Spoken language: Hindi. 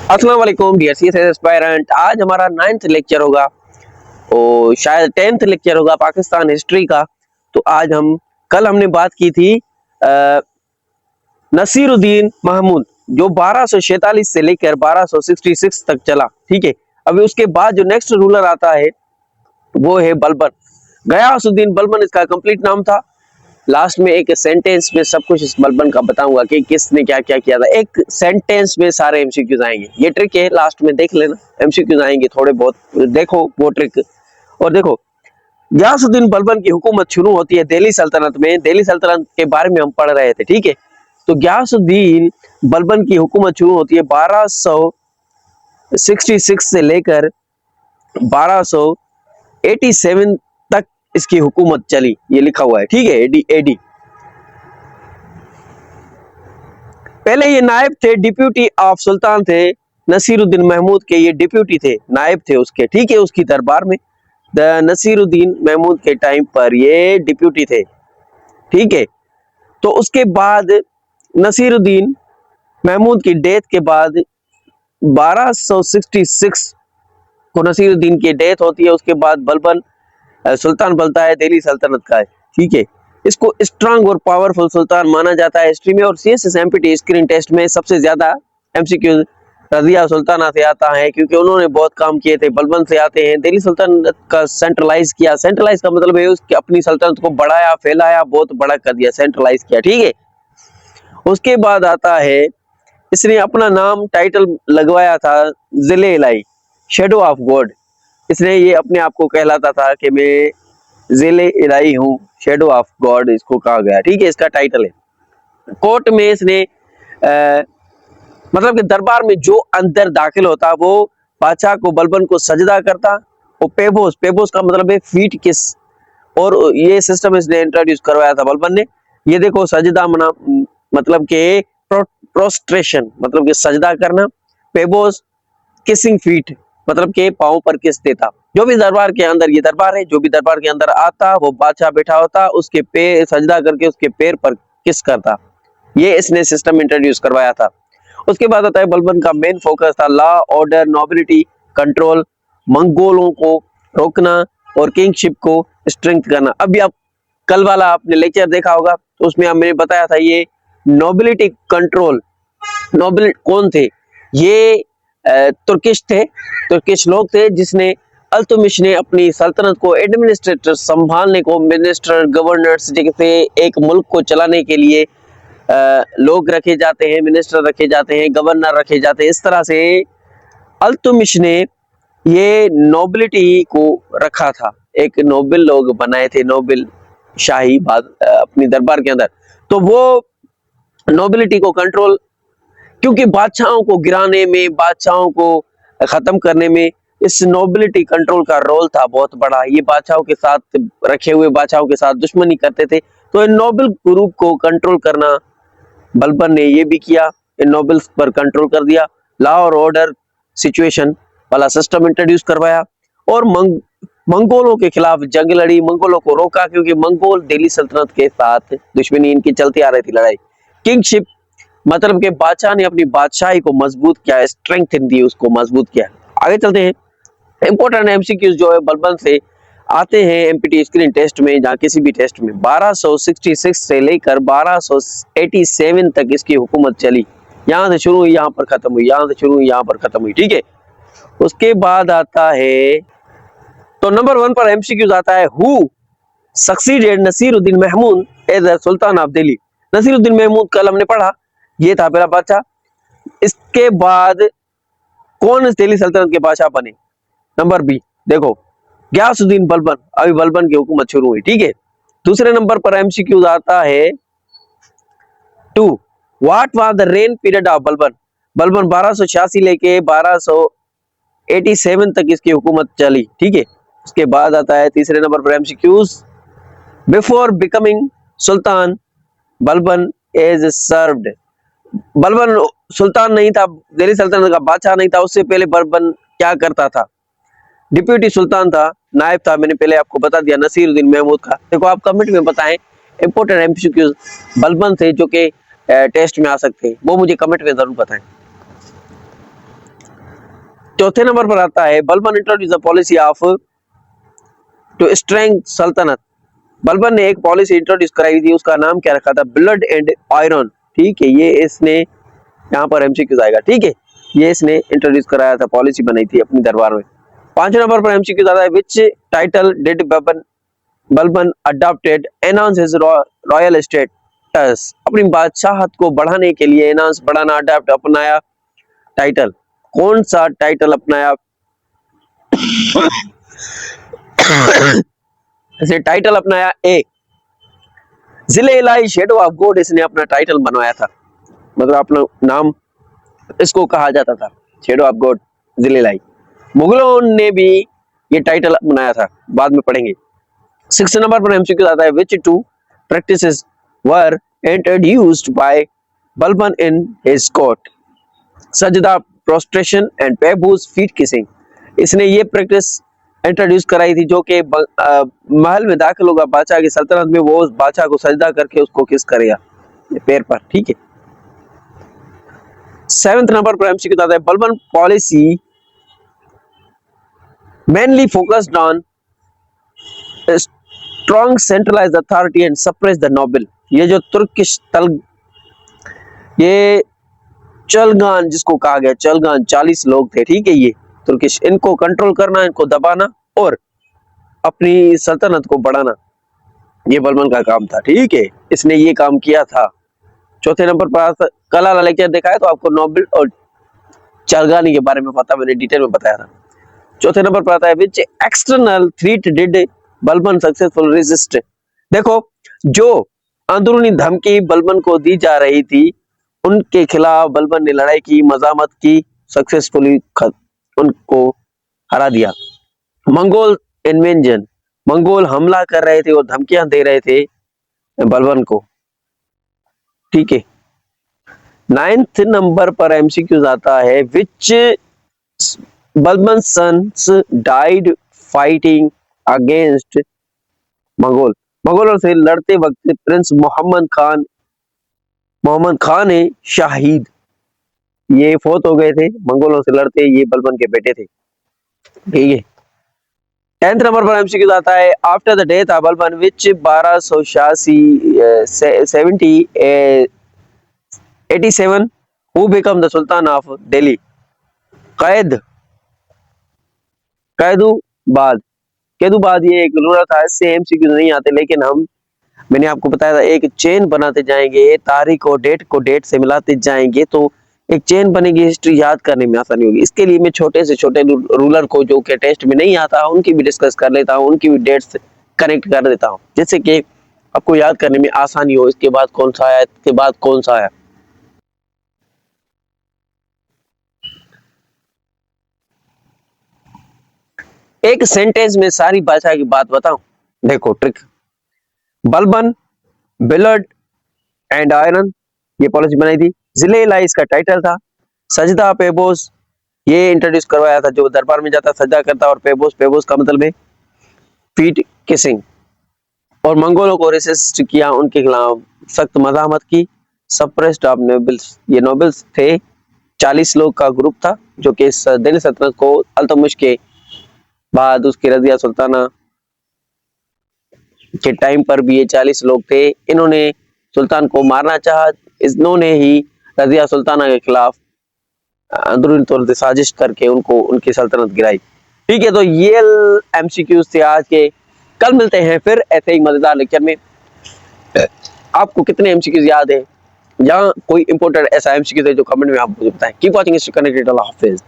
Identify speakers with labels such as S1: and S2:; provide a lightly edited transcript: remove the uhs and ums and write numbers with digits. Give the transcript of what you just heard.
S1: अस्सलाम वालेकुम डियर सीएस एस्पायरेंट। आज हमारा 9th लेक्चर होगा और शायद 10th लेक्चर होगा पाकिस्तान हिस्ट्री का। तो आज कल हमने बात की थी नसीरुद्दीन महमूद जो 1246 से लेकर 1266 तक चला। ठीक है, अभी उसके बाद जो नेक्स्ट रूलर आता है वो है बलबन। गयासुद्दीन बलबन इसका कंप्लीट नाम था। लास्ट में एक सेंटेंस में सब कुछ इस बलबन का बताऊंगा कि किसने क्या क्या किया था। एक सेंटेंस में सारे एमसीक्यूज आएंगे, ये ट्रिक है, लास्ट में देख लेना। एमसीक्यूज आएंगे थोड़े बहुत, देखो वो ट्रिक। और देखो, गयासुद्दीन बलबन की हुकूमत शुरू होती है दिल्ली सल्तनत में। दिल्ली सल्तनत के बारे में हम पढ़ रहे थे, ठीक है। तो गयासुद्दीन बलबन की हुकूमत शुरू होती है 1266 से लेकर 1287 तक इसकी हुकूमत चली। ये लिखा हुआ है, ठीक है, एडी। पहले ये नायब थे, डिप्यूटी ऑफ सुल्तान थे। नसीरुद्दीन महमूद के ये डिप्यूटी थे, नायब थे उसके, ठीक है, उसकी दरबार में। नसीरुद्दीन महमूद के टाइम पर ये डिप्यूटी थे, ठीक है। तो उसके बाद नसीरुद्दीन महमूद की डेथ के बाद 1266 को नसीरुद्दीन की डेथ होती है। उसके बाद बलबन सुल्तान बनता है, दिल्ली सल्तनत का है, ठीक है। इसको स्ट्रांग और पावरफुल सुल्तान माना जाता है हिस्ट्री में। और सीएसएस एमपीटी स्क्रीन टेस्ट में सबसे ज्यादा एमसीक्यू रजिया सुल्ताना से आता है, क्योंकि उन्होंने बहुत काम किए थे। बलबन से आते हैं। दिल्ली सल्तनत का सेंट्रलाइज किया। सेंट्रलाइज का मतलब है उसकी अपनी सल्तनत को बढ़ाया, फैलाया, बहुत बड़ा कर दिया, सेंट्रलाइज किया, ठीक है। उसके बाद आता है, इसने अपना नाम टाइटल लगवाया था जिले इलाई, शेडो ऑफ गॉड। इसने ये अपने आप को कहलाता था कि मैं जिले इलाई हूँ, शेडो ऑफ गॉड इसको कहा गया, ठीक है, इसका टाइटल है। कोर्ट में इसने मतलब कि दरबार में जो अंदर दाखिल होता वो बादशाह को, बलबन को सजदा करता। और पेबोस का मतलब है फीट किस, और ये सिस्टम इसने इंट्रोड्यूस करवाया था बलबन ने। ये देखो, सजदा मना मतलब के प्रोस्ट्रेशन, मतलब कि सजदा करना। पेबोस किसिंग फीट, मतलब के पांव पर किस देता। जो भी दरबार के अंदर, ये दरबार है, जो भी दरबार के अंदर आता वो बादशाह बैठा होता, उसके पैर सजदा करके उसके पैर पर किस करता। ये इसने सिस्टम इंट्रोड्यूस करवाया था। उसके बाद आता है, बलबन का मेन फोकस था लॉ, ऑर्डर, नोबिलिटी कंट्रोल, मंगोलों को रोकना और किंगशिप को स्ट्रेंथ करना। अभी आप कल वाला आपने लेक्चर देखा होगा, तो उसमें मैंने बताया था ये नोबिलिटी कंट्रोल। नोबिल कौन थे? ये तुर्किश थे, तुर्किश लोग थे, जिसने अल्तुमिश ने अपनी सल्तनत को एडमिनिस्ट्रेटर संभालने को, मिनिस्टर, गवर्नर्स, जैसे एक मुल्क को चलाने के लिए लोग रखे जाते हैं, मिनिस्टर रखे जाते हैं, गवर्नर रखे जाते हैं। इस तरह से अल्तुमिश ने ये नोबिलिटी को रखा था। एक नोबल लोग बनाए थे, नोबल शाही अपनी दरबार के अंदर। तो वो नोबिलिटी को कंट्रोल, क्योंकि बादशाहों को गिराने में, बादशाहों को खत्म करने में इस नोबिलिटी कंट्रोल का रोल था बहुत बड़ा। ये बादशाहों के साथ, रखे हुए बादशाहों के साथ दुश्मनी करते थे। तो इन नोबल ग्रुप को कंट्रोल करना बलबन ने ये भी किया, इन नोबल्स पर कंट्रोल कर दिया। लॉ और ऑर्डर सिचुएशन वाला सिस्टम इंट्रोड्यूस करवाया। और मंगोलों के खिलाफ जंग लड़ी, मंगोलों को रोका, क्योंकि मंगोल दिल्ली सल्तनत के साथ दुश्मनी इनकी चलती आ रही थी, लड़ाई। किंगशिप मतलब के बादशाह ने अपनी बादशाही को मजबूत किया, स्ट्रेंथन दी, उसको मजबूत किया। आगे चलते हैं। इंपॉर्टेंट एमसीक्यूज जो है बलबन से आते हैं एमपीटी स्क्रीन टेस्ट में, जहाँ किसी भी टेस्ट में। 1266 से लेकर 1287 तक इसकी हुकूमत चली। यहाँ से शुरू हुई, यहाँ पर खत्म हुई, यहाँ से शुरू हुई, यहाँ पर खत्म हुई, ठीक है। उसके बाद आता है, तो नंबर 1 पर एमसीक्यूज आता है, who succeeded Nasiruddin Mahmud as the sultan of Delhi. Nasiruddin Mahmud कल हमने पढ़ा, ये था पहला बादशाह। इसके बाद कौन इस दिल्ली सल्तनत के बादशाह बने? नंबर बी, देखो, गयासुद्दीन बलबन। अभी बलबन की हुकूमत शुरू हुई, ठीक है। दूसरे नंबर पर एमसीक्यूज आता है 2, what was the rain period of Balban. Balban 1286 लेके 1287 तक इसकी हुकूमत चली, ठीक है। उसके बाद आता है तीसरे नंबर पर MCQs, before becoming sultan Balban is served. Balban सुल्तान नहीं था, दिल्ली सल्तनत का बादशाह नहीं था, उससे पहले बलबन क्या करता था? डिप्यूटी सुल्तान था, नायब था। मैंने पहले आपको बता दिया नसीरुद्दीन महमूद का। देखो, आप कमेंट में बताएं इंपोर्टेंट एमसीक्यूज बलबन से जो कि टेस्ट में आ सकते हैं, वो मुझे कमेंट में जरूर बताएं। चौथे नंबर पर आता है Balban introduce the policy of to strength सल्तनत। बलबन ने एक पॉलिसी इंट्रोड्यूस कराई थी, उसका नाम क्या रखा था? Blood and iron. ठीक है, ये इसने यहाँ पर एमसीक्यू आएगा। ठीक है, ये इसने इंट्रोड्यूस कराया था, पॉलिसी बनाई थी अपनी दरबार में। 5 नंबर पर एमसीक्यू आता है which title did Balban adopted enhance his royal status. अपनी बादशाहत को बढ़ाने के लिए एनहांस बढ़ाना, अडॉप्ट अपनाया। टाइटल कौन सा टाइटल अपनाया? इसे टाइटल अपनाया ए जिले इलाई शेडो ऑफ गॉड, इसने अपना टाइटल बनवाया था, मतलब अपना नाम इसको कहा जाता था, शेडो ऑफ गॉड जिले इलाई। मुगलों ने भी ये टाइटल अपनाया था, बाद में पढ़ेंगे। 6 नंबर पर एमसीक्यू आता है which two practices were introduced by Balban in his court? सजदा, प्रोस्ट्रेशन एंड पेबूस, फीट किसिंग। इसने ये प्रैक्टिस इंट्रोड्यूस कराई थी जो कि महल में दाखिल होगा बादशाह की सल्तनत में, वो उस बादशाह को सजदा करके उसको किस करेगा पैर पर। ठीक है। 7th नंबर पर एमसीक्यू आता है Balban policy mainly focused on strong centralised authority and suppress the noble. ये जो तुर्किश ये चलगान जिसको कहा गया, चलगान 40 लोग थे, ठीक है, ये तुर्किश, इनको कंट्रोल करना, इनको दबाना और अपनी सल्तनत को बढ़ाना, ये बलबन का काम था। ठीक है, इसने ये काम किया था। चौथे नंबर पर कल वाला लेक्चर देखा है तो आपको नोबल और चलगानी के बारे में पता, मैंने डिटेल में बताया था। चौथे नंबर पर आता है which external threat did Balban successful resist. देखो, जो अंदरूनी धमकी बलबन को दी जा रही थी उनके खिलाफ बलबन ने लड़ाई की, मजामत की, सक्सेसफुली उनको हरा दिया। मंगोल इन्वेजन, मंगोल हमला कर रहे थे और धमकियां दे रहे थे बलबन को। ठीक है। 9th नंबर पर एमसीक्यू आता है which Balban sons died fighting against Mongol. मंगोलों से लड़ते वक्त प्रिंस मोहम्मद खान ने शाहिद, ये फौत हो गए थे मंगोलों से लड़ते, ये बलबन के बेटे थे। ठीक है। 10th नंबर पर एमसीक्यू आता है after the death of Balban which 1287 who become the sultan of Delhi. Kaiqubad ये एक रूलर था, इससे एमसीक्यू नहीं आते, लेकिन मैंने आपको बताया था एक चेन बनाते जाएंगे, तारीख और डेट से मिलाते जाएंगे तो एक चेन बनेगी, हिस्ट्री याद करने में आसानी होगी। इसके लिए मैं छोटे से छोटे रूलर को जो कि टेस्ट में नहीं आता उनकी भी डिस्कस कर लेता हूँ, उनकी भी डेट्स कनेक्ट कर देता हूँ, जिससे कि आपको याद करने में आसानी हो। इसके बाद कौन सा आया, इसके बाद कौन सा आया। एक सेंटेंस में सारी भाषा की बात बताऊं, देखो trick. Balban, blood and iron, ये पॉलिसी बनाई थी। जिले इलाई इसका टाइटल था। सजदा, पेबोस, ये इंट्रोड्यूस करवाया था, जो दरबार में जाता सजदा करता, और पेबोस का मतलब है फीट किसिंग। और मंगोलों को रेसिस्ट किया, उनके खिलाफ सख्त मजामत की। सप्रेस्ड ऑफ नोबल्स, ये नोबल्स थे, 40 लोग का ग्रुप था जो कि दिल्ली सल्तनत को अल्तमिश के बाद उसकी रजिया सुल्ताना के टाइम पर भी ये 40 लोग थे। इन्होंने सुल्तान को मारना चाहा, इन्होंने ही रजिया सुल्ताना के खिलाफ अंदरूनी तौर से साजिश करके उनको उनकी सल्तनत गिराई। ठीक है, तो ये एमसीक्यूज थे आज के। कल मिलते हैं फिर ऐसे ही मजेदार लेक्चर में। आपको कितने एमसीक्यूज याद है, जहां कोई इंपोर्टेंट ऐसा एमसीक्यू है जो कमेंट में आप मुझे बताएं। कीप वॉचिंग, स्टे कनेक्टेड, अल्लाह हाफिज।